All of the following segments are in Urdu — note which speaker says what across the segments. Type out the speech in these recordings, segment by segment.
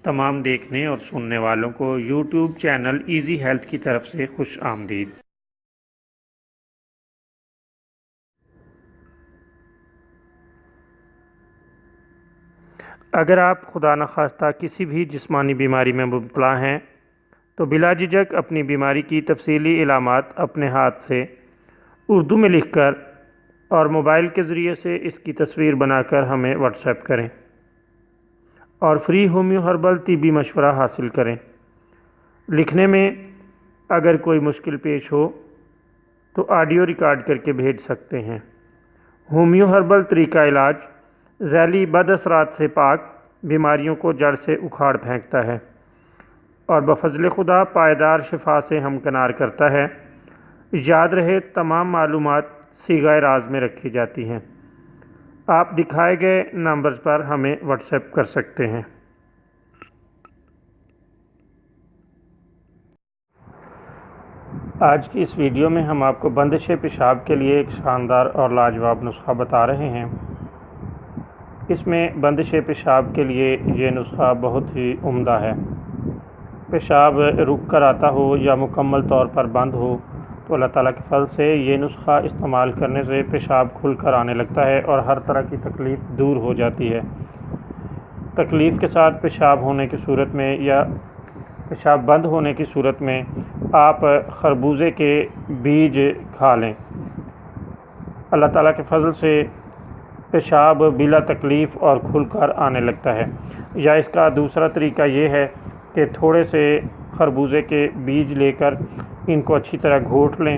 Speaker 1: تمام دیکھنے اور سننے والوں کو یوٹیوب چینل ایزی ہیلتھ کی طرف سے خوش آمدید۔ اگر آپ خدا نخواستہ کسی بھی جسمانی بیماری میں مبتلا ہیں تو بلا جھجک اپنی بیماری کی تفصیلی علامات اپنے ہاتھ سے اردو میں لکھ کر اور موبائل کے ذریعے سے اس کی تصویر بنا کر ہمیں واٹس ایپ کریں اور فری ہومیو ہربل طبی مشورہ حاصل کریں۔ لکھنے میں اگر کوئی مشکل پیش ہو تو آڈیو ریکارڈ کر کے بھیج سکتے ہیں۔ ہومیو ہربل طریقہ علاج ذیلی بد اثرات سے پاک بیماریوں کو جڑ سے اکھاڑ پھینکتا ہے اور بفضل خدا پائیدار شفا سے ہمکنار کرتا ہے۔ یاد رہے تمام معلومات صیغہ راز میں رکھی جاتی ہیں۔ آپ دکھائے گئے نمبرز پر ہمیں واٹس ایپ کر سکتے ہیں۔ آج کی اس ویڈیو میں ہم آپ کو بندش پیشاب کے لیے ایک شاندار اور لاجواب نسخہ بتا رہے ہیں۔ اس میں بندش پیشاب کے لیے یہ نسخہ بہت ہی عمدہ ہے۔ پیشاب رک کر آتا ہو یا مکمل طور پر بند ہو تو اللہ تعالیٰ کے فضل سے یہ نسخہ استعمال کرنے سے پیشاب کھل کر آنے لگتا ہے اور ہر طرح کی تکلیف دور ہو جاتی ہے۔ تکلیف کے ساتھ پیشاب ہونے کی صورت میں یا پیشاب بند ہونے کی صورت میں آپ خربوزے کے بیج کھا لیں۔ اللہ تعالیٰ کے فضل سے پیشاب بلا تکلیف اور کھل کر آنے لگتا ہے۔ یا اس کا دوسرا طریقہ یہ ہے کہ تھوڑے سے خربوزے کے بیج لے کر ان کو اچھی طرح گھونٹ لیں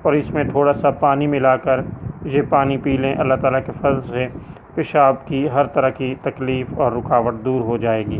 Speaker 1: اور اس میں تھوڑا سا پانی ملا کر یہ پانی پی لیں۔ اللہ تعالیٰ کے فضل سے پیشاب کی ہر طرح کی تکلیف اور رکاوٹ دور ہو جائے گی۔